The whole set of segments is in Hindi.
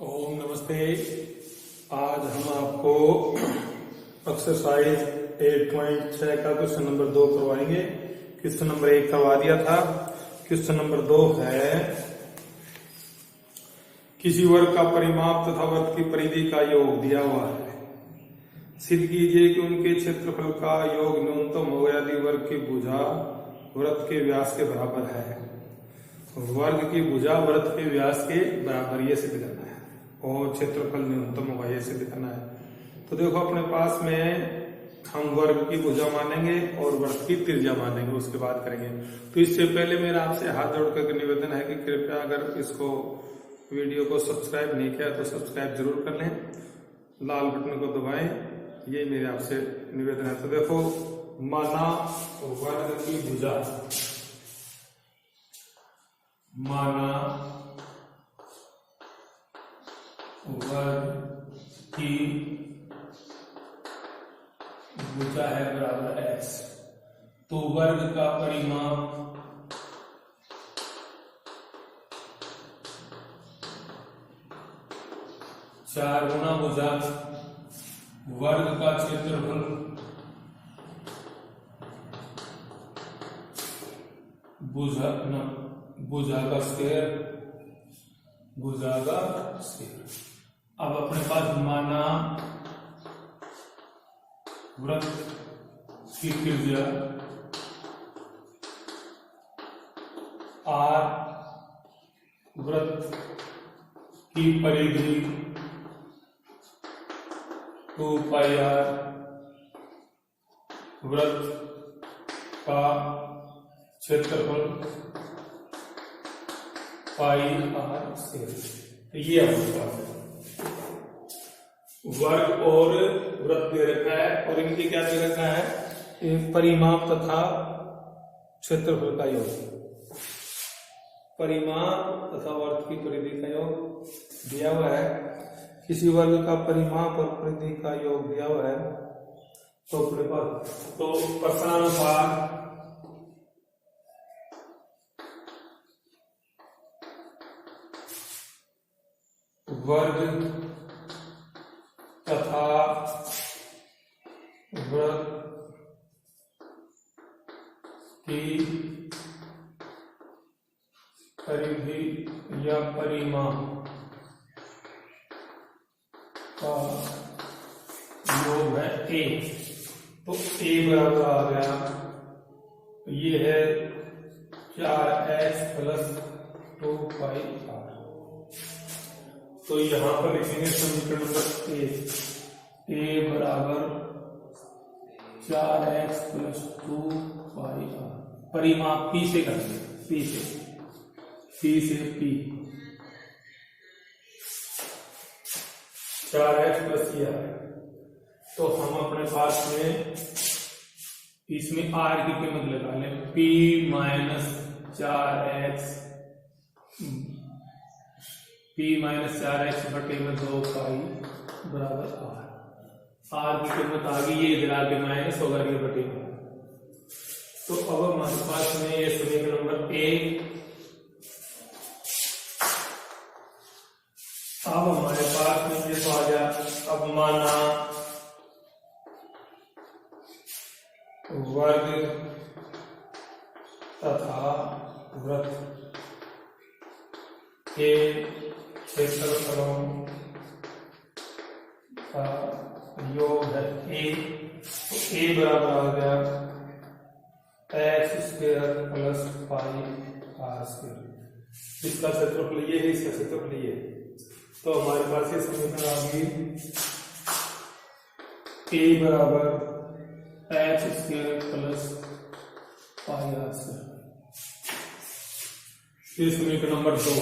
ओम नमस्ते। आज हम आपको एक्सरसाइज 8.6 का क्वेश्चन नंबर 2 करवाएंगे। क्वेश्चन नंबर 1 करवा दिया था। क्वेश्चन नंबर 2 है, किसी वर्ग का परिमाप तथा वृत्त की परिधि का योग दिया हुआ है। सिद्ध कीजिए कि उनके क्षेत्रफल का योग न्यूनतम हो यदि वर्ग की भुजा वृत्त के व्यास के बराबर है। वर्ग की भुजा वृत्त के व्यास के बराबर, ये सिद्ध करना है, और क्षेत्रफल न्यूनतम होगा, ये सिद्ध करना है। तो देखो, अपने पास में हम वर्ग की भुजा मानेंगे और वृत्त की त्रिज्या मानेंगे, उसके बाद करेंगे। तो इससे पहले मेरा आपसे हाथ जोड़कर निवेदन है कि कृपया अगर इसको वीडियो को सब्सक्राइब नहीं किया तो सब्सक्राइब जरूर कर लें, लाल बटन को दबाएं, ये मेरे आपसे निवेदन है। तो देखो, माना वर्ग की भुजा, माना वर्ग की भुजा है बराबर x, तो वर्ग का परिमाप चार गुना भुजा वर्ग का क्षेत्रफल भुजा का स्क्वायर, भुजा का स्क्वायर। अब अपने पास माना वृत्त की त्रिज्या r, वृत्त की परिधि 2πr, वृत्त का क्षेत्रफल πr²। तो ये हमारे पास है, वर्ग और वृत्त दे रखा है, और इनके क्या दे रखा है, परिमाप तथा क्षेत्रफल का योग। परिमाप तथा वृत्त की परिधि का योग दिया हुआ है। किसी वर्ग का परिमाप और परिधि का योग दिया हुआ है, तो अपने पास तो प्रश्नानुसार वर्ग तथा वृत्त की परिधि या परिमाप का योग है a। तो a बराबर आ गया, ये है 4x प्लस 2πr। तो यहां पर लिखेंगे समीकरण नंबर a बराबर 4x प्लस 2πr। परिमाप p से करते, p से p 4x प्लस यह। तो हम अपने पास में इसमें r की कीमत लगा लें, p माइनस 4x, बटे में 2π बराबर r की कीमत आ गई, ये इधर आगे माइनस होगा, ये बटे में। तो अब हमारे पास में ये समीकरण नंबर 1। अब हमारे पास में ये तो आ गया। अब माना वर्ग तथा वृत्त के क्षेत्रफलों का योग है a। तो a बराबर आ गया x² प्लस πr²। इसका क्षेत्रफल ये है, इसका क्षेत्रफल ये है। तो हमारे पास ये समीकरण आ गई, a बराबर x² प्लस πr²। ये समीकरण नंबर 2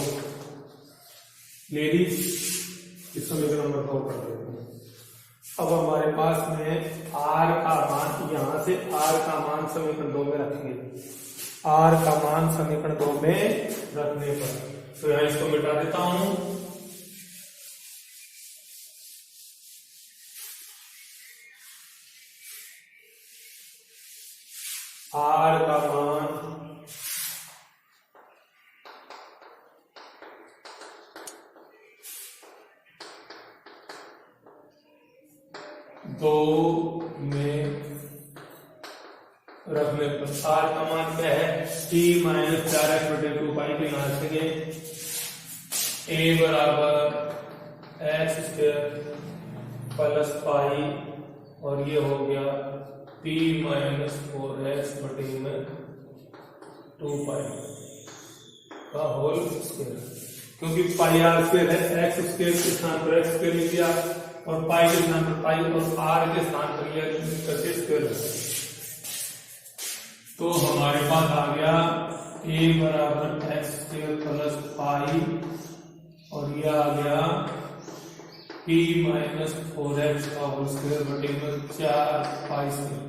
ले ली। इस समीकरण नंबर 2 कर देते हैं। अब हमारे पास में r का मान, यहां से r का मान समीकरण 2 में रखेंगे। r का मान समीकरण 2 में रखने पर, तो यहां इसको मिटा देता हूं। r का मान 2 में रखने पर आर का मान क्या है, t माइनस 4x/2 पाई के यहाँ से a बराबर एक्स स्क्वायर प्लस पाई और ये हो गया p माइनस 4x/2 पाई का होल स्क्वायर, क्योंकि पाई आर स्क्वायर है, एक्स स्क्वायर के स्थान पर एक्स स्क्वायर लिख दिया और पाई के स्थान पर पाई और आर के स्थान पर लिया करके स्क्वायर है। तो हमारे पास आ गया a बराबर एक्स स्क्वायर प्लस पाई और यह आ गया p माइनस 4x का होल स्क्वायर बटे में 4 पाई स्क्वायर।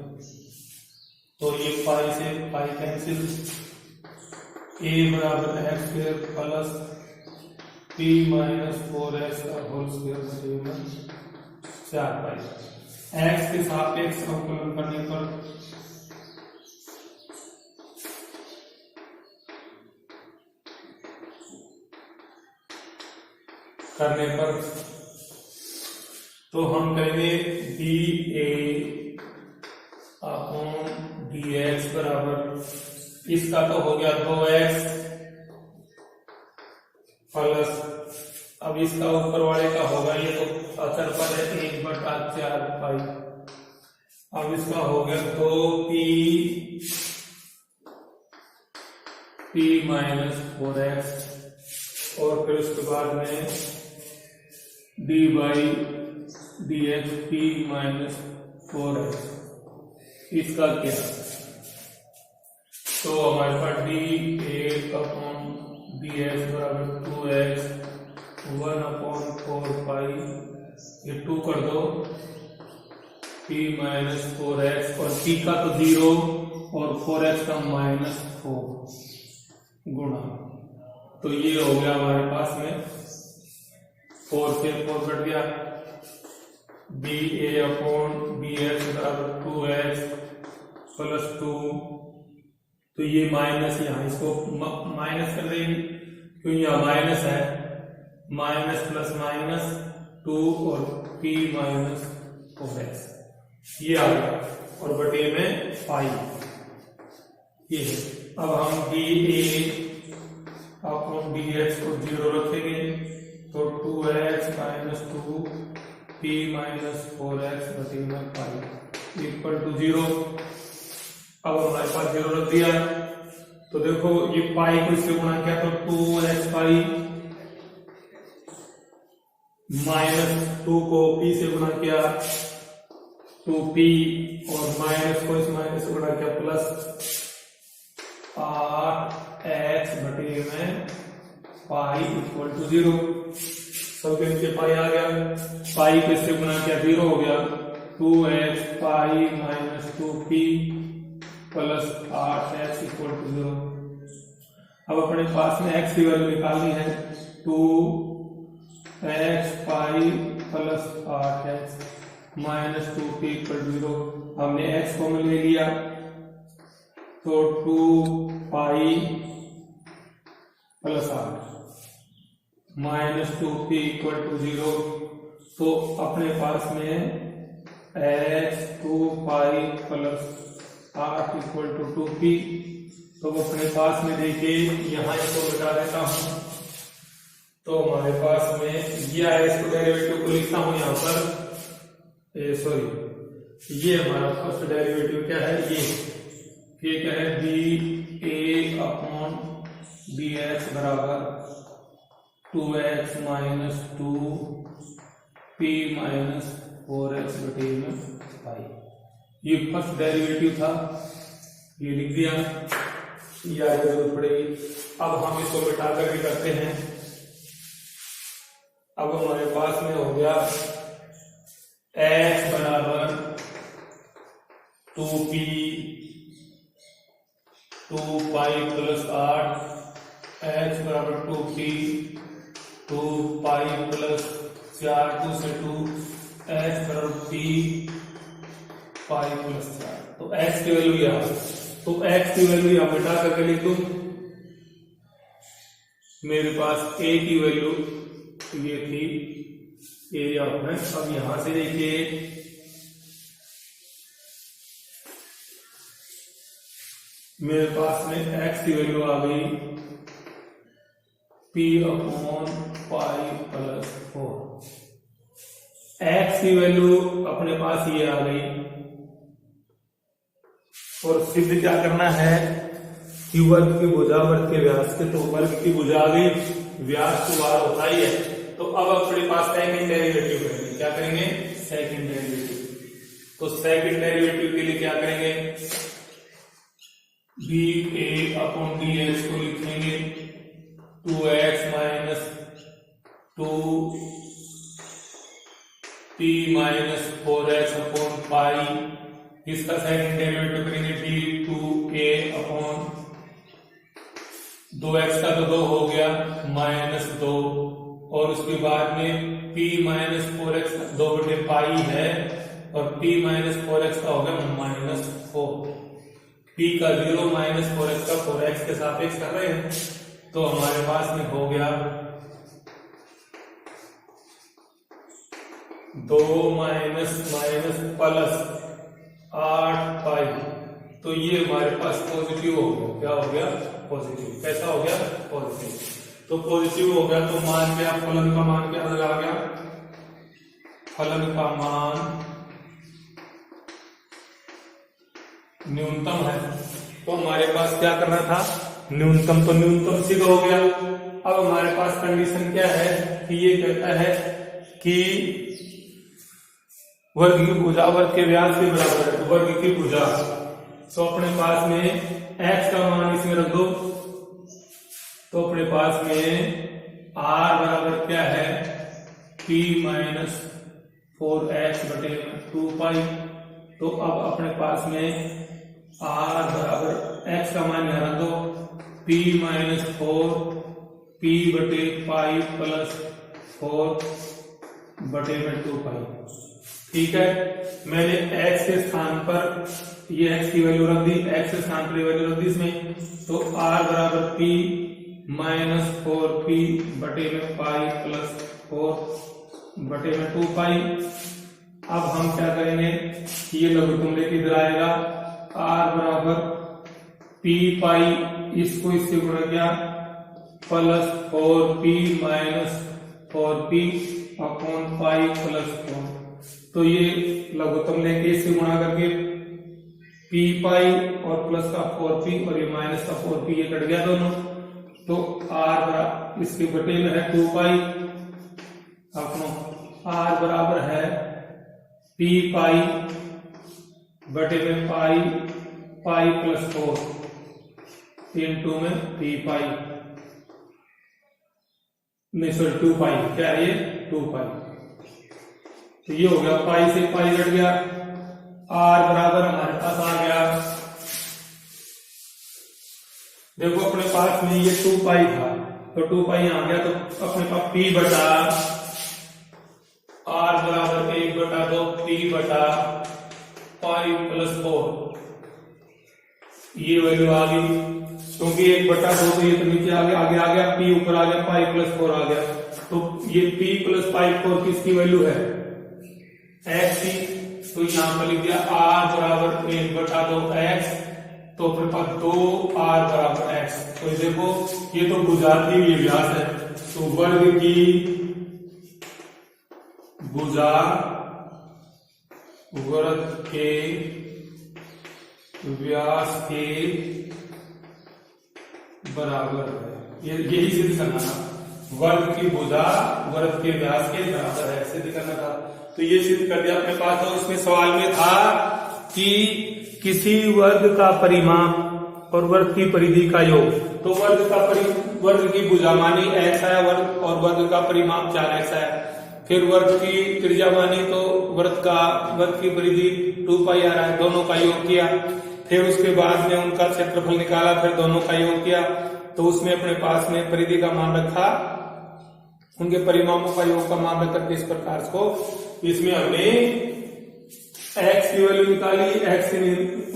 तो ये पाई से पाई कैंसिल, a बराबर x square plus p minus 4x का होल स्क्वायर बटे में 4 पाई। x के सापेक्ष अवकलन करने पर तो हम कहेंगे dA अपॉन dx बराबर, इसका तो हो गया 2x प्लस, अब इसका ऊपर वाले का होगा, ये तो अचर पर है 1/4 पाई, अब इसका हो गया 2p माइनस 4x और फिर उसके बाद में d by dx p minus 4x, इसका क्या, तो हमारे पास d अपॉन dx बराबर 2x 1/4 पाई, ये 2 कर दो p माइनस 4x और p का तो 0 और 4x का -4 गुणा, तो ये हो गया हमारे पास में 4 से 4 कट गया, dA अपॉन dx बराबर 2x प्लस 2, तो ये माइनस यहाँ इसको माइनस कर देंगे क्योंकि यहाँ माइनस है, माइनस प्लस माइनस 2 और p माइनस 4x ये आ गया और बटे में पाई ये। अब हम dA अपॉन dx को 0 रखेंगे तो 2x minus 2 p minus 4x बटे में पाई इक्वल टू 0। अब हमारे पास 0 रख दिया, तो देखो ये पाई को इससे गुणा किया तो 2x पाई माइनस 2 को p से गुणा किया 2p और माइनस को इस माइनस से गुणा किया प्लस 8x बटे में पाई इक्वल टू 0। सबके नीचे पाई आ गया, पाई को इससे गुणा किया 0 हो गया, 2x pi minus 2p plus 8x equal to 0। अब अपने पास में x की वैल्यू निकालनी है, 2x pi plus 8x minus 2p equal to 0। हमने x को ले लिया तो 2 pi plus 8 minus 2p equal to 0। तो अपने पास में x 2 pi plus 8 equal to 2p, तो अपने पास में देखिए यहाँ इसको बता देता हूं, तो हमारे पास में यह है, इसको डेरिवेटिव को लिखता हूं यहाँ पर, सॉरी ये हमारा फर्स्ट डेरिवेटिव क्या है, ये क्या है dA अपॉन dx बराबर 2x minus 2p minus 4x बटे में पाई, ये फर्स्ट डेरिवेटिव था, ये लिख दिया, या जरूरत पड़ेगी। अब हम इसको मिटा कर भी करते हैं। अब हमारे पास में हो गया x बराबर 2p 2 पाई प्लस 8, x बराबर 2p 2 पाई प्लस 4 2 से 2, x बराबर p पाई प्लस 4। तो x की वैल्यू यहाँ, तो x की वैल्यू यहाँ मिटा करके लिख दो, मेरे पास a की वैल्यू ये थी a अपने। अब यहां से देखिए मेरे पास में x की वैल्यू आ गई p/π+4। x की वैल्यू अपने पास ये आ गई और सिद्ध क्या करना है कि वर्ग की भुजा वर्ग के व्यास के, तो वर्ग की भुजा आ गई, व्यास तो बार होता ही है। तो अब अपने पास सेकंड डेरिवेटिव करेंगे। क्या करेंगे? Second derivative. तो सेकंड डेरिवेटिव के लिए क्या करेंगे? dA/dx को लिखेंगे 2x माइनस 2p-4x/π। इसका सेकंड डेरिवेटिव करेंगे d2a/2x का तो 2 हो गया -2, और उसके बाद में p-4x 2/π है और p-4x का हो गया -4। p का 0 -4x का 4x के सापेक्ष कर रहे हैं, तो हमारे पास में हो गया 2 प्लस 8π। तो ये हमारे पास पॉजिटिव हो गया। क्या हो गया? पॉजिटिव। कैसा हो गया? पॉजिटिव। तो पॉजिटिव हो गया तो मान क्या, फलन का मान क्या आ गया? फलन का मान न्यूनतम है। तो हमारे पास क्या करना था? न्यूनतम। तो न्यूनतम सिद्ध हो गया। अब हमारे पास कंडीशन क्या है कि ये कहता है कि वर्ग की भुजा वर्ग के व्यास के बराबर है। तो वर्ग की भुजा, तो अपने पास में x का मान इसमें रख दो। तो अपने पास में r बराबर क्या है? p-4x/2π। तो अब अपने पास में r बराबर x का मान यहां रख दो, p-4p/π+4/2π। ठीक है, मैंने x के स्थान पर ये x की वैल्यू रख दी, x के स्थान पर वैल्यू रख दी इसमें। तो r बराबर p-4p/π+4/2π। अब हम क्या करेंगे कि ये लघुत्तम लेके इधर आएगा। r बराबर p π, इसको इससे गुणा किया, +4p-4p/π+4। तो ये लघुत्तम लेके इससे गुणा करके p π और प्लस का 4p और ये माइनस का 4p, ये कट गया दोनों। तो r इसके बटे में है 2π। अपनो r बराबर है p π बटे में π+4 इंटू में p π, नहीं सॉरी 2π। क्या है ये? 2π। तो ये हो गया, पाई से पाई कट गया, r बराबर हमारे पास आ गया। देखो अपने पास में ये 2π था, तो 2π आ गया। तो अपने पास p बटा r बराबर 1/2 p/π+4, ये वैल्यू आ गई। क्योंकि 1/2 तो ये तो नीचे आ गया p ऊपर आ गया, π+4 आ गया। तो ये p+π4 किसकी वैल्यू है? x की। तो यहां पर लिख दिया r बराबर 1/2x। तो अपने पास 2r बराबर x। तो देखो ये तो भुजाती हुई व्यास है। तो वर्ग की भुजा वर्ग के व्यास के बराबर है। यही सिद्ध करना था, वर्ग की भुजा वर्ग के व्यास के बराबर है, सिद्ध करना था। तो ये सिद्ध कर दिया अपने पास। तो उसमें सवाल में था कि किसी वर्ग का परिमाप और वर्ग की परिधि का योग। तो वर्ग की भुजा मानी x है वर्ग, और वर्ग का परिमाप 4x है। फिर वर्ग की त्रिज्या मानी तो वर्ग की परिधि 2π आ रहा है, दोनों का योग किया। फिर उसके बाद में उनका क्षेत्रफल निकाला, फिर दोनों का योग किया। तो उसमें अपने पास में परिधि का मान रखा, उनके परिमापों का योग का मान रख करके इस प्रकार को इसमें हमने x की वैल्यू निकाली। x की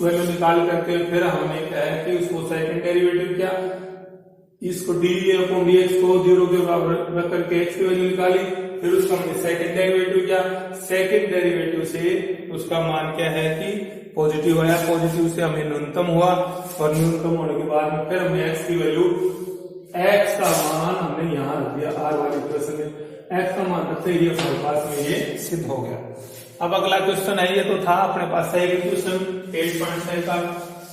वैल्यू निकाल करके फिर हमने क्या है कि उसको सेकंड डेरिवेटिव किया, इसको dA/dx को 0 के बराबर रख करके x की वैल्यू निकाली, फिर उसका हमने सेकंड डेरिवेटिव किया, सेकंड डेरिवेटिव से उसका मान क्या है कि पॉजिटिव आया, पॉजिटिव से हमें न्यूनतम हुआ और न्यूनतम होने के बाद में फिर हमने x की वैल्यू, x का मान हमने यहाँ रख दिया r वाले इक्वेशन में, x का मान रखते ही हमारे पास में ये सिद्ध हो गया। अब अगला क्वेश्चन है, ये तो था अपने पास सही क्वेश्चन 8.6 का।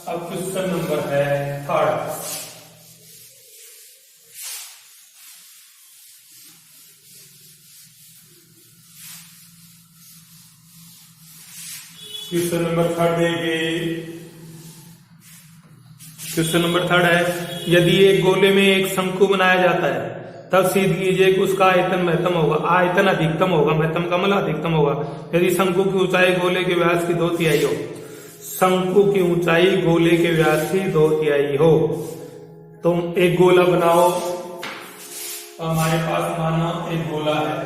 अब क्वेश्चन नंबर है थर्ड। क्वेश्चन नंबर थर्ड देखिए, क्वेश्चन नंबर थर्ड है, यदि एक गोले में एक शंकु बनाया जाता है तब सिद्ध कीजिए कि उसका आयतन महत्तम होगा, आयतन अधिकतम होगा, महत्तम का मतलब अधिकतम होगा यदि शंकु की ऊंचाई गोले के व्यास की 2/3 हो। शंकु की ऊंचाई गोले के व्यास की 2/3 हो। तुम एक गोला बनाओ, हमारे पास मानो एक गोला है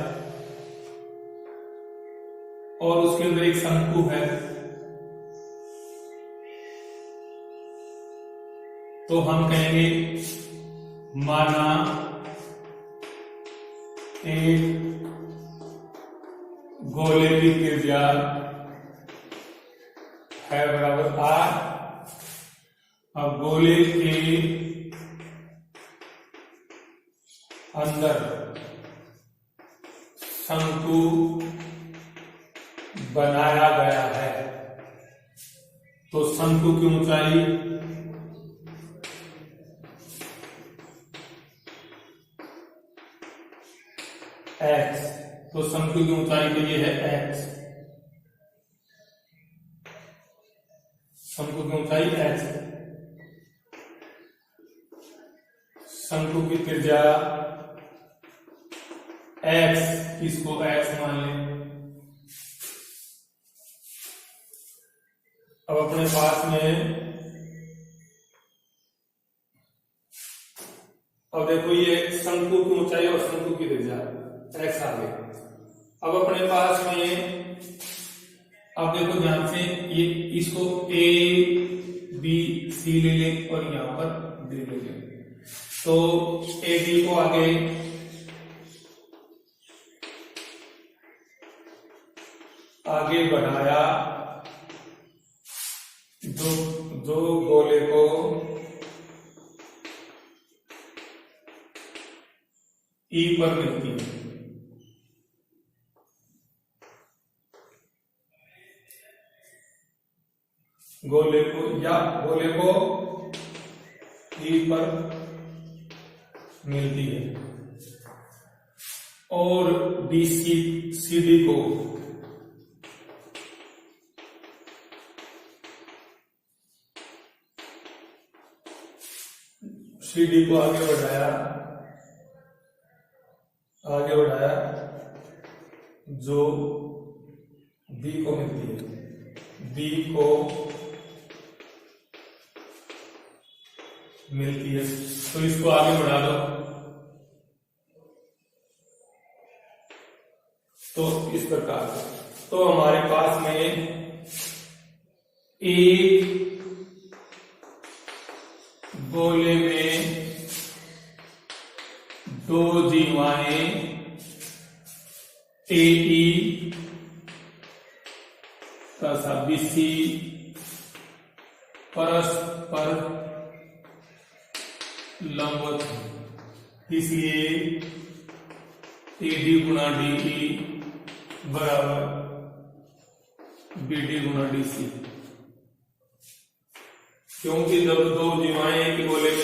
और उसके अंदर एक शंकु है, तो हम कहेंगे माना एक गोले की त्रिज्या है बराबर r। अब गोले के अंदर शंकु बनाया गया है, तो शंकु की ऊंचाई x, तो शंकु की ऊंचाई के लिए है x, शंकु की ऊंचाई x, शंकु की त्रिज्या x, इसको x मान लें। अब अपने पास में अब देखो ये शंकु की ऊंचाई और शंकु की त्रिज्या x आ गई। अब अपने पास में अब देखो ध्यान से, ये इसको a b c ले लें और यहां पर d ले लें, तो a b को आगे बढ़ाया, दो गोले को E पर मिलती है, गोले को E पर मिलती है, और CD को आगे बढ़ाया, जो B को मिलती है, B को मिलती है, तो इसको आगे बढ़ा दो, तो इस प्रकार तो हमारे पास में एक गोले में दो जीवाएं AE तथा BC परस्पर लंबवत है, इसलिए AD गुणा DE बराबर BD गुणा DC। क्योंकि जब दो जीवाएं एक गोले में एक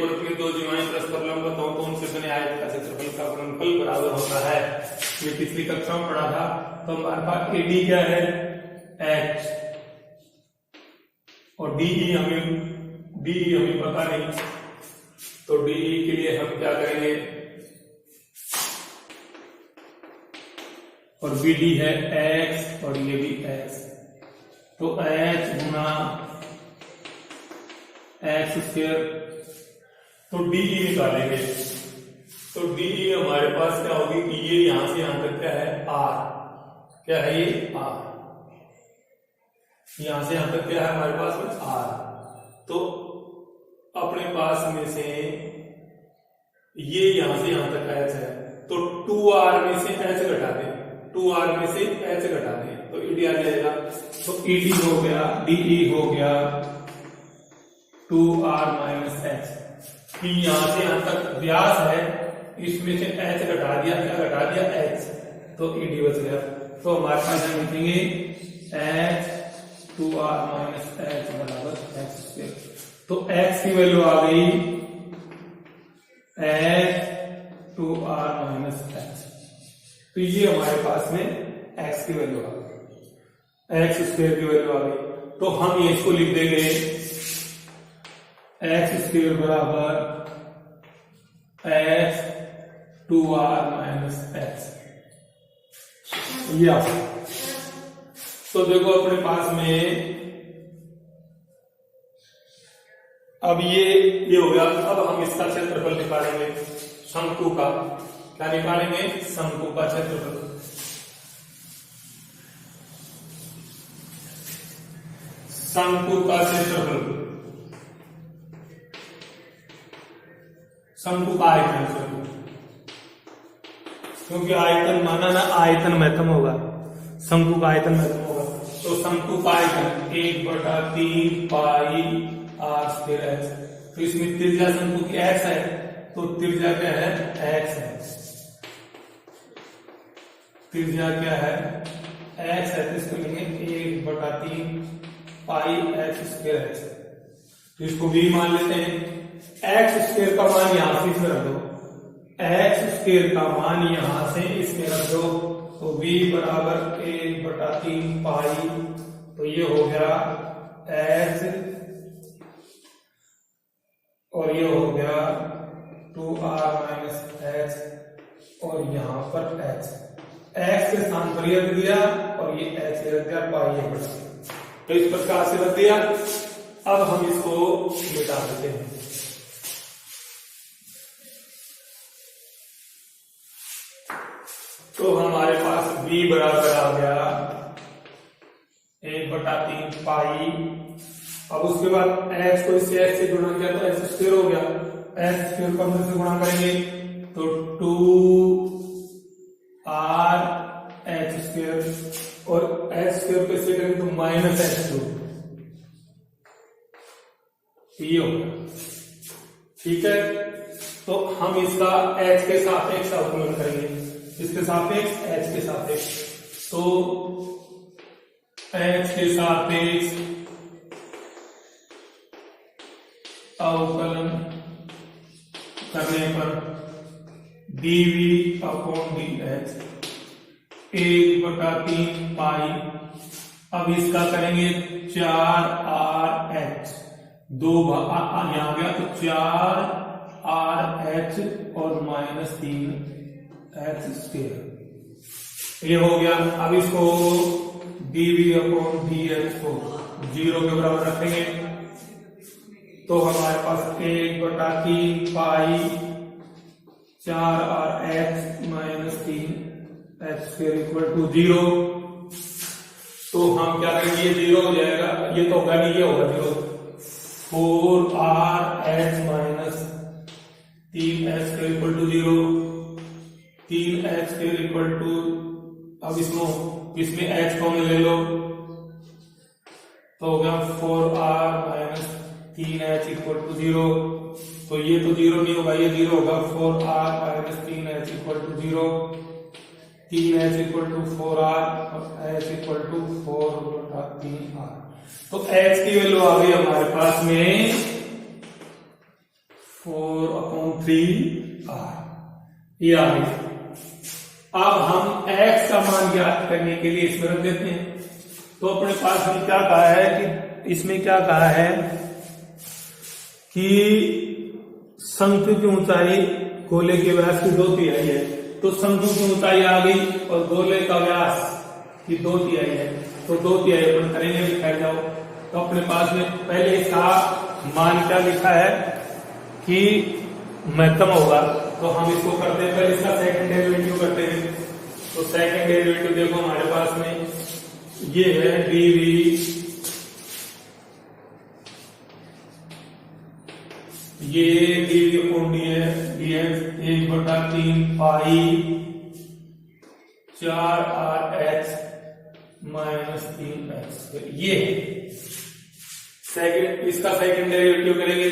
वृत्त में दो जीवाएं परस्पर लंबवत हो तो उनसे बने आयत का क्षेत्रफल का गुणनफल बराबर होता है। ये पिछली कक्षा में पढ़ा था। तो हमारे पास AD क्या है H, और DE हमें पता नहीं, तो DE के लिए हम क्या करेंगे, और BD है X और ये भी X, तो H गुना X स्क्वायर, तो DE निकालेंगे, तो DE हमारे पास क्या होगी कि ये यहां से यहां तक क्या है R, क्या है ये R, यहां से यहां तक क्या है हमारे पास में R। तो अपने पास में से ये यहां से यहां तक h है, तो 2r में से h घटा दें, 2r में से h घटा दें तो ed आ जाएगा। तो ed हो गया, de हो गया 2r माइनस h। कि यहां से यहां तक व्यास है, इसमें से h घटा दिया, क्या घटा दिया h, तो ed बच गया। तो हमारे पास हम लिखेंगे h 2r माइनस h बराबर x स्क्वायर। तो x की वैल्यू आ गई h 2r माइनस h। तो ये हमारे पास में x की वैल्यू आ गई, x स्क्वायर की वैल्यू आ गई। तो हम ये इसको लिख देंगे x स्क्वायर बराबर h 2r माइनस h। ये आ गया। तो देखो अपने पास में अब ये हो गया। अब हम इसका क्षेत्रफल निकालेंगे, शंकु का। क्या निकालेंगे? शंकु का क्षेत्रफल। शंकु का क्षेत्रफल, शंकु का आयतन, क्योंकि आयतन माना ना, आयतन महत्तम होगा, शंकु का आयतन महत्तम होगा। तो शंकु का आयतन 1/3 पाई r स्क्वायर h। तो इसमें त्रिज्या शंकु की x है, तो त्रिज्या क्या है? x है। त्रिज्या क्या है? x है। तो इसको लिखेंगे 1/3 पाई h स्क्वायर h। तो इसको v मान लेते हैं। x स्क्वायर का मान यहां से इसमें रख दो, x स्क्वायर का मान यहां से इसमें रख दो, तो v बराबर 1/3 पाई। तो ये हो गया h और ये हो गया 2r माइनस h और यहां पर h, x के स्थान पर ये रख दिया और ये h रख दिया, पाई ये बढ़ा। तो इस प्रकार से रख दिया। अब हम इसको मिटा देते हैं। तो हमारे पास v बराबर आ गया 1/3 पाई। अब उसके बाद x को इससे h से गुणा किया तो h स्क्वायर हो गया, h स्क्वायर को हम से गुणा करेंगे तो 2r h स्क्वायर, और h स्क्वायर को इससे करेंगे तो माइनस h2। ये हो गया, ठीक है। तो हम इसका h के सापेक्ष अवकलन करेंगे, इसके सापेक्ष, h के सापेक्ष। तो h के सापेक्ष अवकलन करने पर dv अपॉन dh 1/3 पाई। अब इसका करेंगे 4rh, दो यहां आ गया तो 4rh और माइनस 3h स्क्वायर, ये हो गया। अब इसको dv अपॉन dh को 0 के बराबर रखेंगे तो हमारे पास 1/3 pi 4rh minus 3h square equal to 0। तो हम क्या करेंगे, ये 0 हो जाएगा, ये तो होगा नहीं, ये होगा 0। 4rh minus 3h square equal to 0, 3h square equal to, अब इसमें h को ले लो तो हो गया 4r minus 3h equal to 0। तो ये तो 0 नहीं होगा, ये 0 होगा, 4r minus 3h equal to 0, 3h equal to 4r और h इक्वल टू 4/3r। तो h की वैल्यू आ गई हमारे पास में 4/3r, ये आ गई। अब हम x का मान ज्ञात करने के लिए इसमें रख देते हैं। तो अपने पास हम क्या कहा है कि इसमें क्या कहा है कि शंकु की ऊंचाई गोले के व्यास की 2/3 है। तो शंकु की ऊंचाई आ गई और गोले का व्यास की 2/3 है, तो 2/3 अपन करेंगे, लिखा जाओ। तो अपने पास में पहले इसका मान क्या लिखा है कि महत्तम होगा, तो हम इसको करते हैं, पहले इसका सेकंड डेरिवेटिव करते हैं। तो सेकंड डेरिवेटिव देखो हमारे पास में ये है dv, ये dv अपॉन dx 3 पाई 4RH माइनस 3x। ये सेकंड, इसका सेकंड डेरिवेटिव करेंगे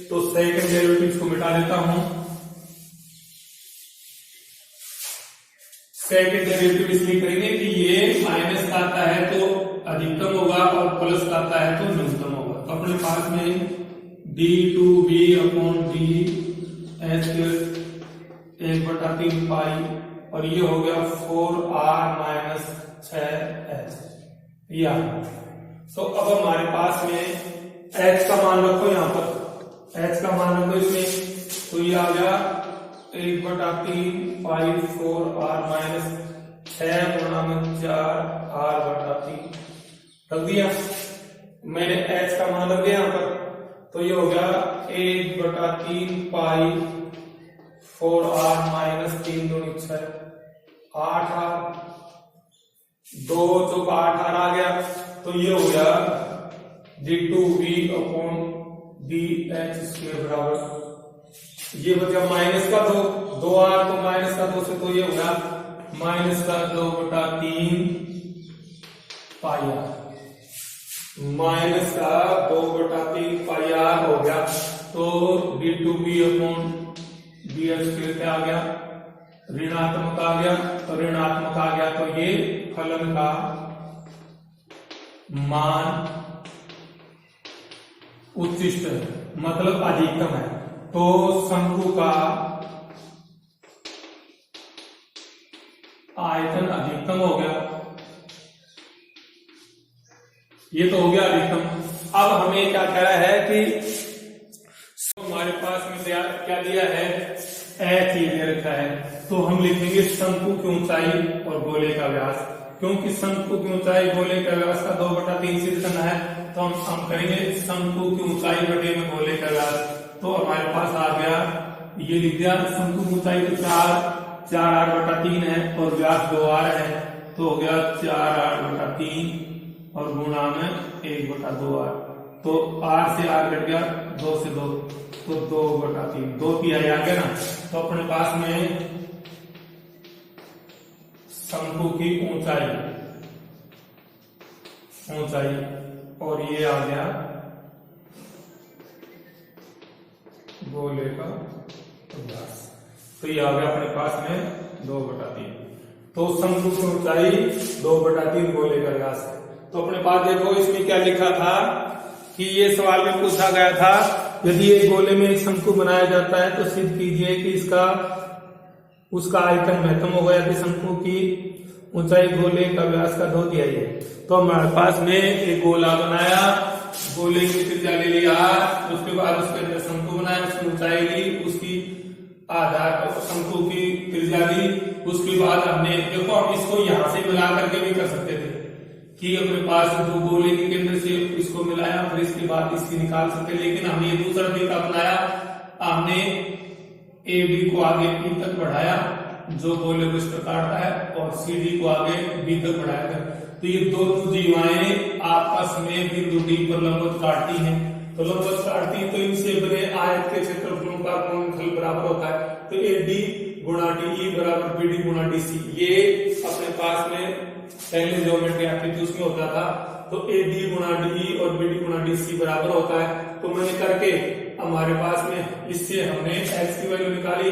तो सेकंड डेरिवेटिव को मिटा देता हूं। सेकंड डेरिवेटिव इसलिए करेंगे कि ये माइनस का आता है तो अधिकतम होगा और प्लस का आता है तो न्यूनतम होगा। तो अपने पास में d2b अपॉन dh 1/3 पाई और ये हो गया 4r माइनस 6h। या तो अब हमारे पास में h का मान रखो, यहाँ पर h का मान रखो इसमें, तो ये आ गया 1/3 पाई 4r माइनस 6 गुणा में 4r/3 रख दिया। मैंने h का मान रख दिया यहाँ पर, तो ये हो गया 1/3 पाई 4r माइनस 3 दूनी 6 8r 2 चौक 8r आ गया। तो ये हो गया d2b अपॉन dh² बराबर, ये बचा माइनस का 2r तो माइनस का 2 से, तो ये हो गया माइनस का 2/3 पाई r, माइनस का 2/3 पाई r हो गया। तो d2b अपॉन dh² क्या आ गया, ऋणात्मक आ गया। तो ऋणात्मक आ गया तो ये फलन का मान उच्चिष्ट है, मतलब अधिकतम है। तो शंकु का आयतन अधिकतम हो गया, ये तो हो गया अधिकतम। अब हमें क्या कह रहा है कि हमारे पास में क्या दिया है, h दे रखा है, तो हम लिखेंगे शंकु की ऊंचाई और गोले का व्यास। क्योंकि शंकु की ऊंचाई गोले का व्यास का 2/3 सिद्ध करना है, तो हम करेंगे शंकु की ऊंचाई बटे में गोले का व्यास। तो हमारे पास आ गया, ये लिख दिया शंकु की ऊंचाई तो 4r/3 है और व्यास 2r है, तो हो गया 4r/3 और गुणा में 1/2r। तो r से r कट गया, 2 से 2 तो 2/3, 2 तिहाई आ गया ना। तो अपने पास में शंकु की ऊंचाई और ये आ गया गोले का व्यास, तो ये आ गया अपने पास में 2/3। तो शंकु की ऊंचाई 2/3 गोले का व्यास है। तो अपने पास देखो इसमें क्या लिखा था कि ये सवाल में पूछा गया था, यदि एक गोले में एक शंकु बनाया जाता है तो सिद्ध कीजिए कि उसका आयतन महत्तम होगा यदि शंकु की ऊंचाई गोले का व्यास का 2 तिहाई है। तो हमारे पास में एक गोला बनाया, गोले की त्रिज्या ले लिया, उसके बाद उसके अंदर शंकु बनाया, उसकी ऊंचाई ली, उसकी आधार शंकु की त्रिज्या ली, उसके बाद हमने देखो हम इसको यहां से मिला करके भी कर सकते थे कि अपने पास 2 गोले के केंद्र से इसको मिलाया, फिर इसके बाद इसकी निकाल सकते, लेकिन हमने ये दूसरा तरीका अपनाया, हमने ए बी को आगे बी तक बढ़ाया जो गोले को इस प्रकार काटता है, और सी डी को आगे बी तक बढ़ाया। तो ये दोनों जीवाएं आपस में बिंदु डी पर लंबवत काटती हैं, तो लंबवत काटती तो इनसे बने आयत के क्षेत्रफलों का गुणनफल बराबर होता है। तो ए डी गुणा डी ई बराबर बी डी गुणा डी सी, ये अपने पास में पहले ज्योमेट्री आती थी उसमें होता था। तो ए डी गुणा डी ई और बी डी गुणा डी सी बराबर होता है। तो मैंने करके हमारे पास में इससे हमने x की वैल्यू निकाली,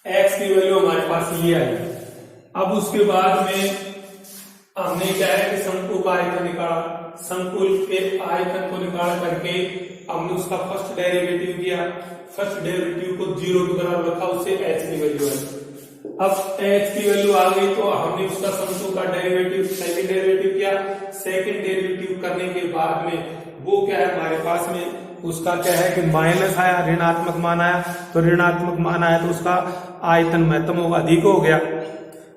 x की वैल्यू हमारे पास ये आई। अब उसके बाद में हमने क्या है कि शंकु का आयतन निकाला, शंकु के आयतन को निकाल करके हमने उसका फर्स्ट डेरिवेटिव किया, फर्स्ट डेरिवेटिव को 0 के बराबर रखा, उससे h की वैल्यू आई। अब h की वैल्यू आ गई तो हमने उसका शंकु का डेरिवेटिव सेकंड डेरिवेटिव किया, सेकंड डेरिवेटिव करने के बाद में वो क्या है हमारे पास में उसका क्या है कि माइनस आया, ऋणात्मक मान आया, तो ऋणात्मक मान आया तो उसका आयतन महत्तम होगा, अधिक हो गया।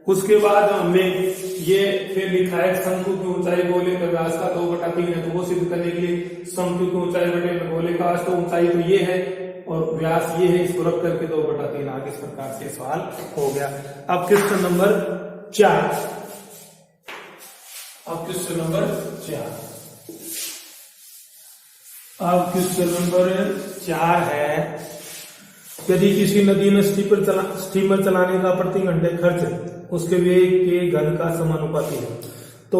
उसके बाद हमने ये फिर लिखा है शंकु की ऊंचाई गोले का व्यास का 2/3 है, तो वो सिद्ध करने के लिए शंकु की ऊंचाई बटे में गोले का व्यास, तो ऊंचाई तो ये है और व्यास ये है, इसको रख करके 2/3 आगे इस प्रकार से सवाल हो गया। अब क्वेश्चन नंबर 4, अब क्वेश्चन नंबर 4 है यदि किसी नदी में स्टीमर चलाने का प्रति घंटे खर्च उसके वेग के घन का समानुपाती है, तो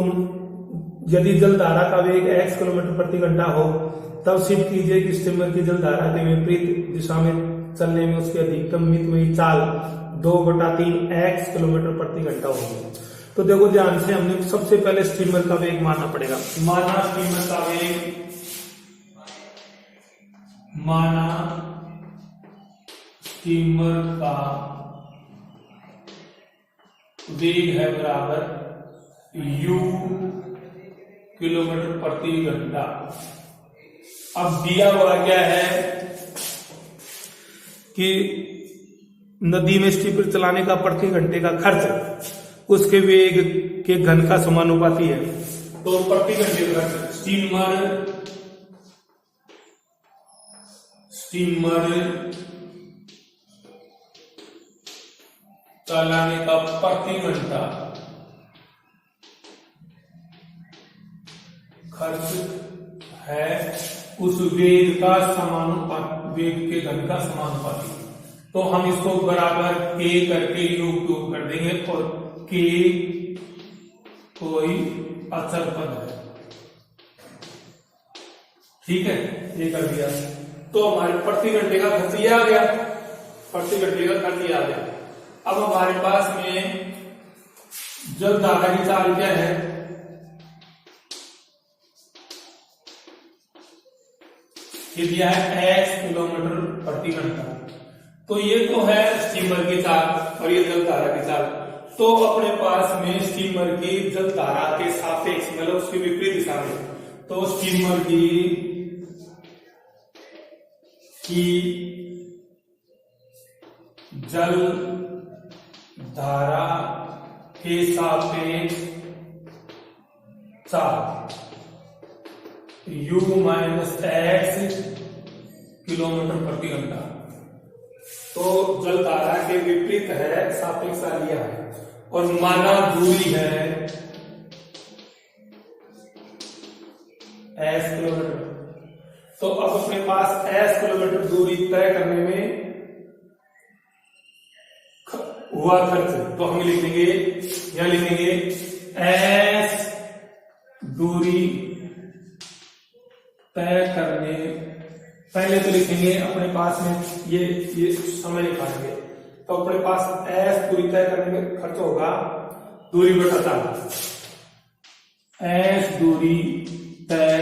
यदि जल धारा का वेग x किलोमीटर प्रति घंटा हो, तब सिद्ध कीजिए कि स्टीमर की जल धारा के विपरीत दिशा में चलने में उसकी अधिकतम मितव्ययी चाल 2/3 x किलोमीटर प्रति घंटा होगी। तो देखो ध्यान से, हमने सबसे पहले स्टीमर का वेग मानना पड़ेगा। माना स्टीमर का वेग है बराबर u किलोमीटर प्रति घंटा। अब दिया हुआ क्या है कि नदी में स्टीमर चलाने का प्रति घंटे का खर्च उसके वेग के घन का समानुपाती है। तो प्रति घंटे का खर्च स्टीमर चलाने का प्रति घंटा खर्च है उस वेग का समानुपाती, वेग के घन का समानुपाती। तो हम इसको बराबर k करके योग कर देंगे और k कोई अचर पद है, ठीक है, ये कर दिया। तो हमारे प्रति घंटे का खर्च ये आ गया, प्रति घंटे का खर्च ये आ गया। अब हमारे पास में जल धारा की चाल क्या है, ये दिया है x किलोमीटर प्रति घंटा। तो ये तो है स्टीमर की चाल और ये जल धारा की चाल। तो अपने पास में स्टीमर की जल धारा के सापेक्ष, मतलब उसकी विपरीत दिशा में, तो स्टीमर की जल धारा के सापेक्ष चाल u - x किलोमीटर प्रति घंटा। तो जल धारा के विपरीत है, सापेक्ष लिया है और माना दूरी है s किलोमीटर। तो अब अपने पास s किलोमीटर दूरी तय करने में हुआ खर्च, तो हम लिखेंगे, यहां लिखेंगे s दूरी तय करने, पहले तो लिखेंगे अपने पास में ये समय निकालेंगे। तो अपने पास s दूरी तय करने में खर्च होगा दूरी बटा चाल, s दूरी तय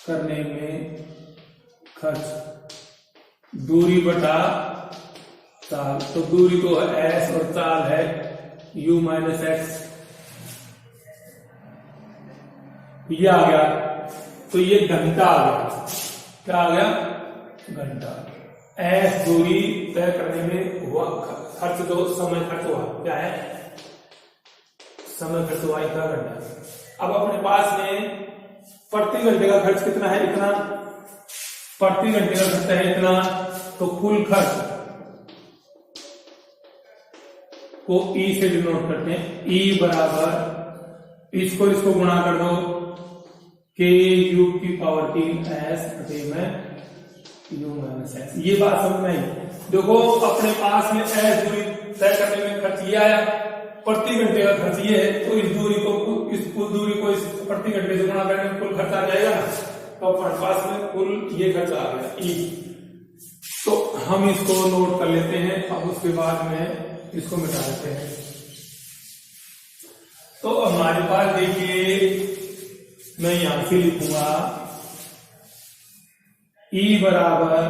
करने में खर्च दूरी बटा चाल। तो दूरी तो है s और चाल है u - x, ये आ गया। तो ये घंटा आ गया, क्या आ गया, घंटा। s दूरी तय करने में हुआ खर्च, जो समय खर्च हुआ क्या है, समय खर्च हुआ इतना घंटा। अब अपने पास में प्रति घंटे का खर्च कितना है, इतना, प्रति घंटे का खर्च है इतना। तो कुल खर्च को E से डिनोट करते हैं, E बराबर इसको गुणा कर दो KU की पावर 3 S में U - x। ये बात समझ में आई। देखो अपने पास में s दूरी तय करने में खर्च ये आया, प्रति घंटे का खर्च ये है, तो इस दूरी को, इस कुल दूरी को इस प्रति घंटे से गुणा करने में कुल खर्च आ जाएगा ना। तो अपने पास में कुल ये खर्च आ गया E। तो हम इसको नोट कर लेते हैं, अब उसके बाद में इसको मिटा देते हैं। तो हमारे पास देखिए, मैं यहां से लिखूंगा E बराबर,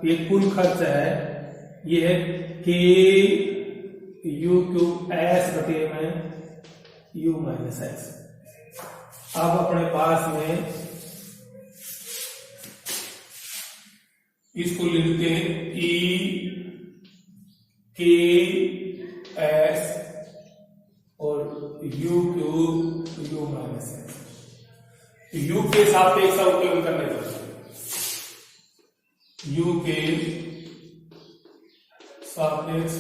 ये कुल खर्च है, ये है KU क्यूब S बटे में U - x। अब अपने पास में इसको लिखते हैं E K S और U cube U - x। U के सापेक्ष अवकलन करने पर U के सापेक्ष,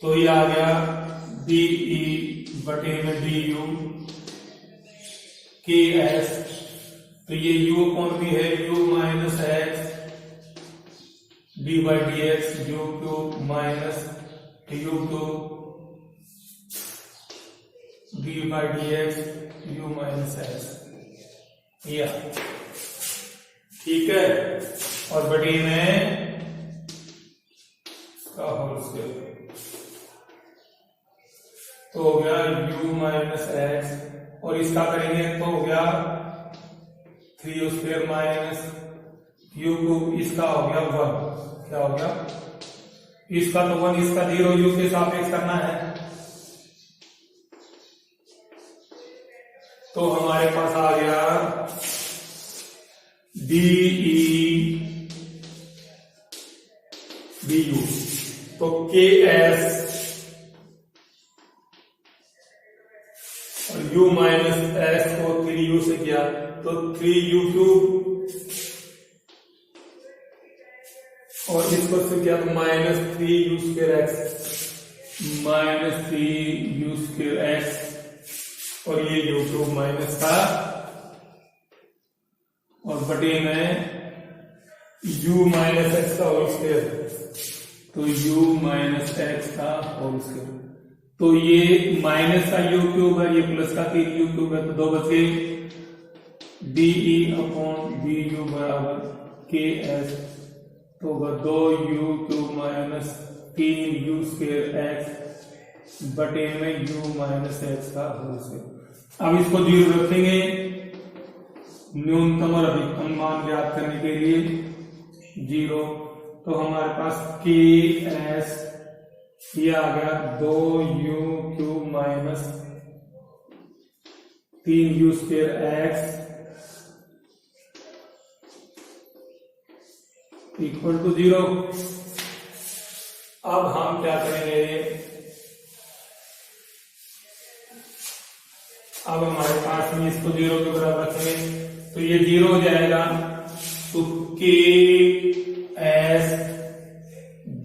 तो ये आ गया DE बटे में DU KS तो ये u अपॉन v है u minus x D by d x u cube minus u cube D by d x you minus x, या ठीक है। और बटी में का होल स्क्वायर तो हो गया u माइनस एक्स, और इसका करेंगे तो हो गया 3u square minus u cube, इसका हो गया 1, क्या हो गया इसका तो 1, इसका 0, u के सापेक्ष करना है। तो हमारे पास आ गया dE du, तो Ks और u माइनस एक्स को 3u से किया तो 3u क्यूब, और इसको से किया तो minus 3u square x, minus 3u square x, और ये u क्यूब माइनस था, और बटे में u माइनस एक्स का होल स्क्वायर, तो u माइनस एक्स का होल स्क्वायर। तो ये माइनस का u क्यूब है, ये प्लस का 3u क्यूब है, तो 2 बच गए। dE अपॉन du बराबर Ks, तो होगा 2u cube minus 3u square x बटे में u माइनस एक्स का होल स्क्वायर। अब इसको 0 रखेंगे, न्यूनतम और अधिकतम मान ज्ञात करने के लिए 0, तो हमारे पास Ks ये आ गया 2u cube minus 3u square x equal to 0। अब हम क्या करेंगे, अब हमारे पास में इसको 0 के बराबर रखेंगे, तो ये 0 हो जाएगा, तो Ks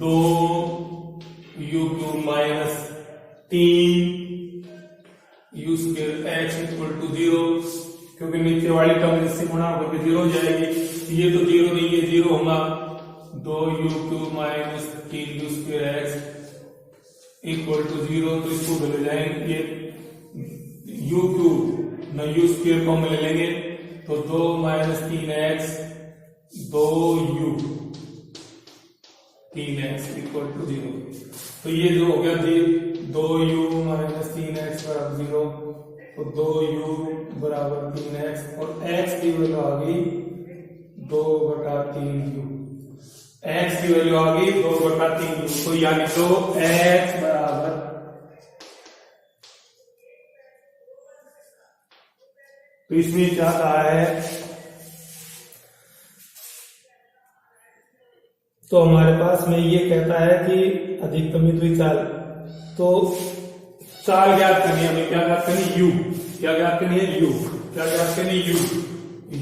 2u cube minus 3u square x equal to 0, क्योंकि नीचे वाली टर्म इससे गुणा होकर 0 हो जाएगी, ये तो 0 नहीं है 0 होगा, 2u cube minus 3u square x equal to 0, तो इसको ले जाएंगे, ये u क्यूब न u स्क्वायर को हम ले लेंगे, तो 2 minus 3x 2u 3x equal to 0, तो ये जो हो गया 2u माइनस 3x बराबर 0, तो 2u बराबर 3x, और x की वैल्यू आ गई 2/3u, x की वैल्यू आ गई 2/3u, तो यानी तो x बराबर तो इसमें क्या कहा है, तो हमारे पास में ये कहता है कि अधिकतम चाल, तो चाल ज्ञात करनी है हमें, क्या ज्ञात करनी u, क्या ज्ञात करनी है u, क्या ज्ञात करनी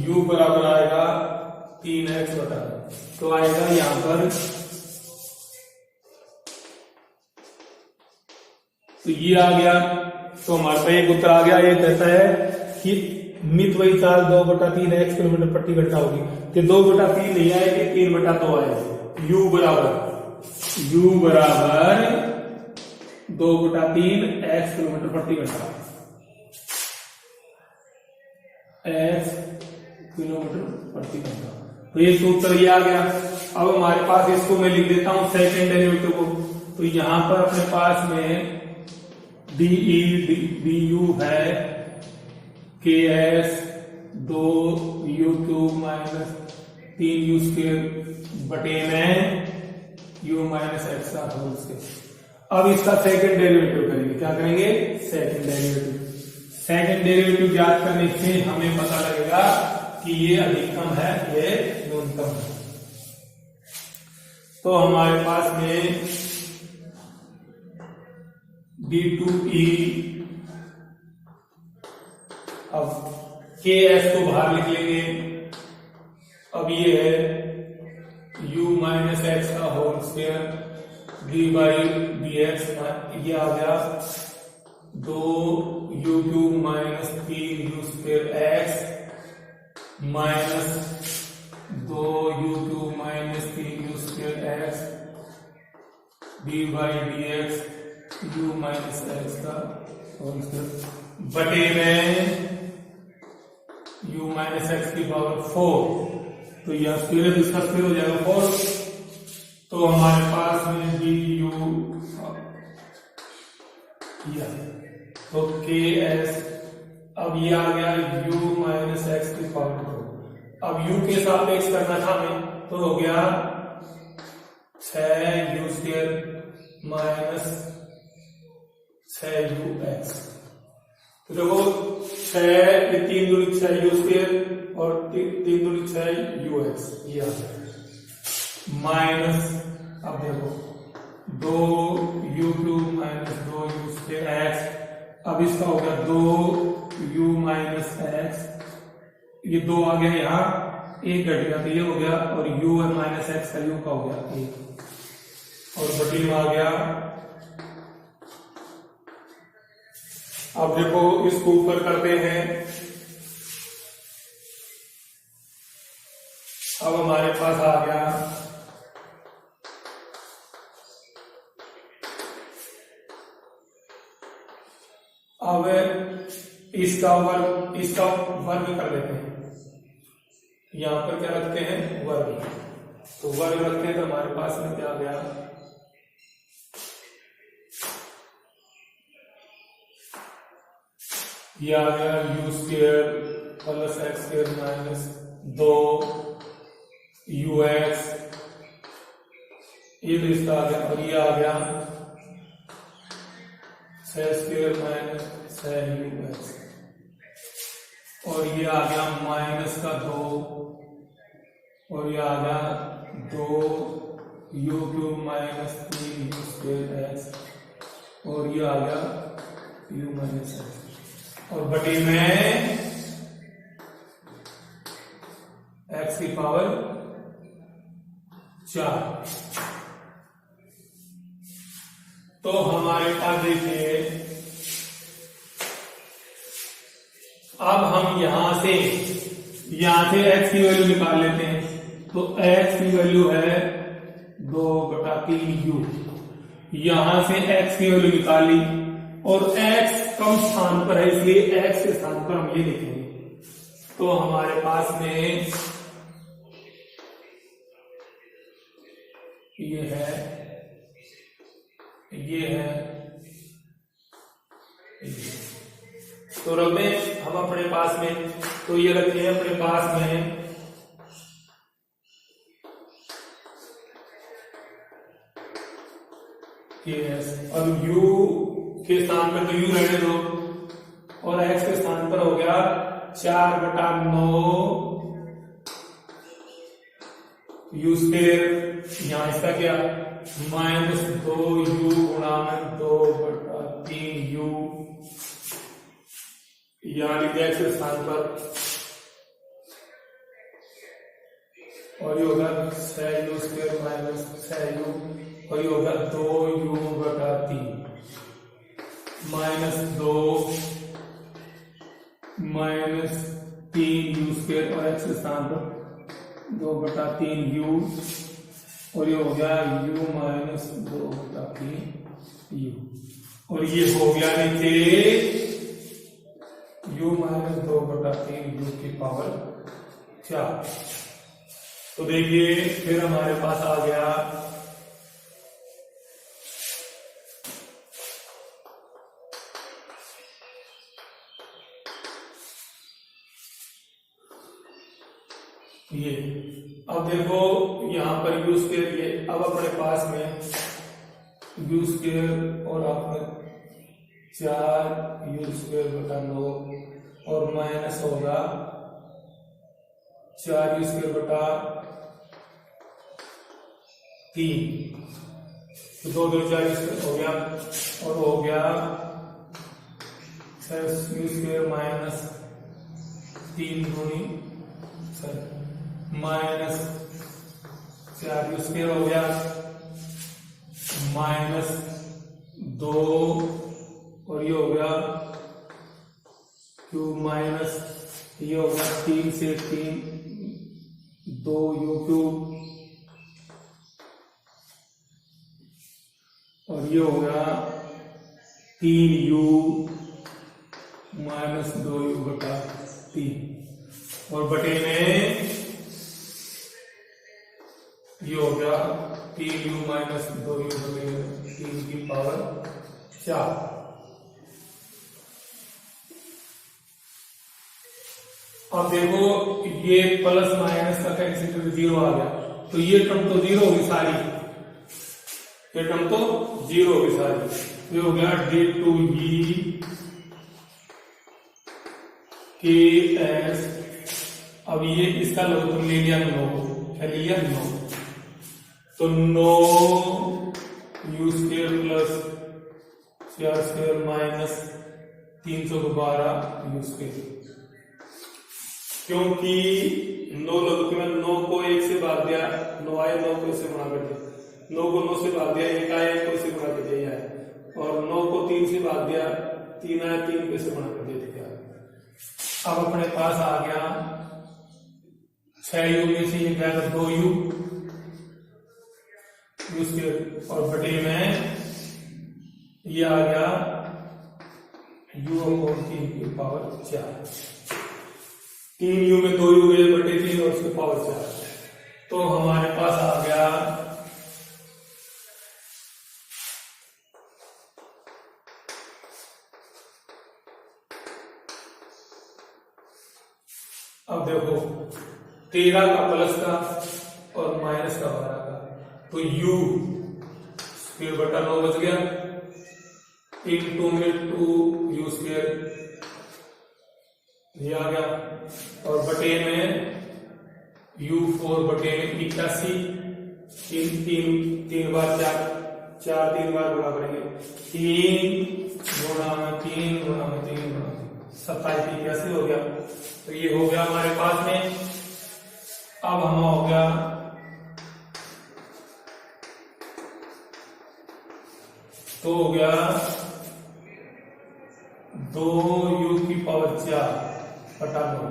u बराबर आएगा 3x बटा, तो आएगा यहां पर, तो ये आ गया, तो हमारे पास एक उत्तर आ गया। ये कहता है कि मितव्ययी चाल 2/3x किलोमीटर प्रति घंटा होगी, कि 2/3 नहीं आएगी, 3/2 आएगी। u बराबर 2/3 x किलोमीटर प्रति घंटा, x किलोमीटर प्रति घंटा, तो ये सूत्र ये आ गया। अब हमारे पास इसको मैं लिख देता हूं सेकेंड डेरिवेटिव को, तो यहां पर अपने पास में dE du है Ks 2u cube minus 3u square बटे में u माइनस एक्स का होल स्क्वायर। अब इसका सेकंड डेरिवेटिव करेंगे, क्या करेंगे, सेकंड डेरिवेटिव। सेकंड डेरिवेटिव ज्ञात करने से हमें पता लगेगा कि ये अधिकतम है, ये न्यूनतम है। तो हमारे पास में d2e, अब Ks को बाहर लिख लेंगे, अब ये है u माइनस एक्स का whole square d by d x, ये आ गया 2u cube minus 3u square x minus 2u³ minus 3u² x dy dx u minus x का होल स्क्वायर बटे में u माइनस x की पावर 4, तो यह स्क्वायर इसका स्क्वायर हो जाएगा 4, तो हमारे पास में du तो ks, अब ये आ गया u माइनस x की पावर 2। अब u के सापेक्ष करना था हमें, तो हो गया 6u² माइनस 6ux। तो देखो 6 3 दूनी 6u² और 3 दूनी 6ux, ये आ गया माइनस, अब देखो 2u³ माइनस 2u² x, अब इसका हो गया 2u माइनस x, ये 2 आ गया यहाँ, 1 घट गया तो ये हो गया, और u और माइनस x का u का हो गया 1, और बटी में आ गया। अब देखो इसको ऊपर करते हैं, अब हमारे पास आ गया अब इसका वर्ग कर लेते हैं, यहां पर क्या रखते हैं वर्ग, तो वर्ग रखते हैं तो हमारे पास में क्या आ गया ये आ गया u² plus x² minus 2ux, ये तो इसका आ गया, और ये आ गया 6² माइनस 6ux, और ये आ गया माइनस का 2, और ये आ गया 2u³ माइनस 3u² और ये आ गया u माइनस x, और बटी में x की पावर 4। तो हमारे पास देखिए, अब हम यहां से x की वैल्यू निकाल लेते हैं, तो x की वैल्यू है 2/3u, यहां से x की वैल्यू निकाली, और x कम स्थान पर है इसलिए x के स्थान पर हम ये लिखेंगे, तो हमारे पास में ये है, तो रख दें हम अपने पास में, तो ये रखते हैं अपने पास में अब u के स्थान पर तो u रहने दो, और x के स्थान पर हो गया 4/9 u², यहां इसका क्या माइनस 2u गुणा 2/3u, यहां लिख दिया x के स्थान पर, और ये होगा 6u² माइनस 6u, और ये होगा 2u/3 माइनस 2 माइनस 3u² और x के स्थान पर 2/3u, और ये हो गया u माइनस 2/3u, और ये हो गया नीचे u माइनस 2/3u की पावर 4। तो देखिए फिर हमारे पास आ गया ये, अब देखो यहां पर u², ये अब अपने पास में u² और आपने 4u²/9 और माइनस होगा 4u²/3, तो 2 4u² हो गया, और हो गया 6u² माइनस 3 दूनी माइनस 4u² हो गया, माइनस 2, और ये हो गया q माइनस ये हो गया 3 से 3 2 यू क्यूब, और ये हो गया 3u माइनस 2u बटा 3, और बटे में ये हो गया 3u माइनस 2u बटे 3 की पावर 4। अब देखो ये प्लस माइनस का कैंसिल 0 आ गया, तो ये टर्म तो 0 होगी सारी, ये टर्म तो 0 होगी सारी। ये हो गया d2e ks। अब ये इसका लोग तुम ले लिया 9, क्या लिया 9, तो 9 u square plus 4 square minus 312 u square, क्योंकि 9 लोग में 9 को 1 से भाग दिया, 9 आए 9 को इससे गुणा कर दिया, 9 को 9 से भाग दिया, 1 आया 1 को इससे गुणा कर दिया है, और 9 को 3 से भाग दिया, 3 आया 3 को इससे गुणा कर दिया। अब अपने पास आ गया 6u में से ये क्या 2u स्क्वायर, और बटे में ये आ गया u अपॉन 3 की पावर 4, 3u में 2u गए बटे 3 और उसकी पावर 4, तो हमारे पास आ गया अब देखो 13 का प्लस का और माइनस का 12 का, तो u स्क्वायर बटा 9 बच गया, इंटू में 2u स्क्वायर ये आ गया, और बटे में u4 बटे में 81, 3 बार 4 3 बार गुणा करेंगे, 3 गुणा में 3 गुणा में 3 गुणा में 27 81 हो गया। तो ये हो गया हमारे पास में। अब हम हो गया तो हो गया 2u की पावर 4 बटा 9,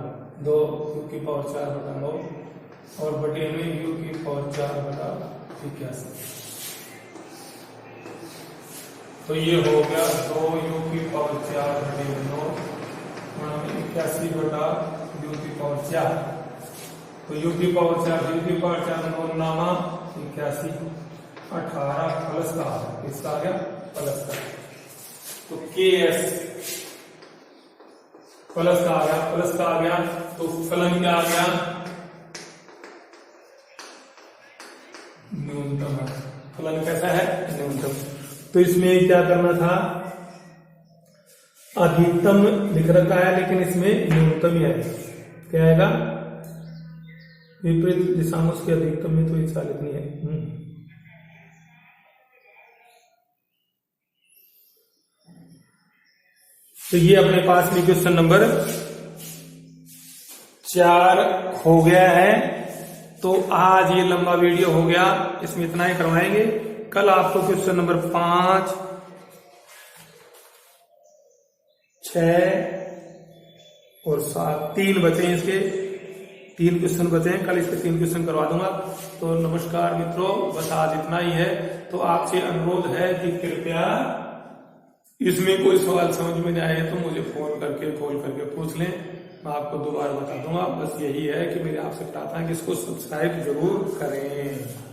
2u की पावर 4 बटा 9, और बटे में u की पावर 4 बटा 81, तो ये हो गया 2u की पावर 4 बटे 9 81 बटा u की पावर 4, तो u की पावर 4 u की पावर 4 9 नामा 81, 18 प्लस का इसका आ गया प्लस का, तो ks प्लस का आ गया, प्लस का आ गया, तो फलन क्या आ गया न्यूनतम, फलन कैसा है न्यूनतम। तो इसमें क्या करना था, अधिकतम लिख रखा है लेकिन इसमें न्यूनतम ही आएगा, क्या आएगा विपरीत दिशा में उसके अधिकतम में, तो इच्छा लिखनी है। तो ये अपने पास में क्वेश्चन नंबर 4 हो गया है। तो आज ये लंबा वीडियो हो गया, इसमें इतना ही करवाएंगे। कल आपको क्वेश्चन नंबर 5 6 और 7 3 बचे हैं, इसके 3 क्वेश्चन बचे हैं, कल इसके 3 क्वेश्चन करवा दूंगा। तो नमस्कार मित्रों, बस आज इतना ही है। तो आपसे अनुरोध है कि कृपया इसमें कोई सवाल समझ में नहीं आए तो मुझे कॉल करके पूछ लें, मैं आपको दोबारा बता दूंगा। बस यही है कि मेरी आपसे प्रार्थना है कि इसको सब्सक्राइब जरूर करें।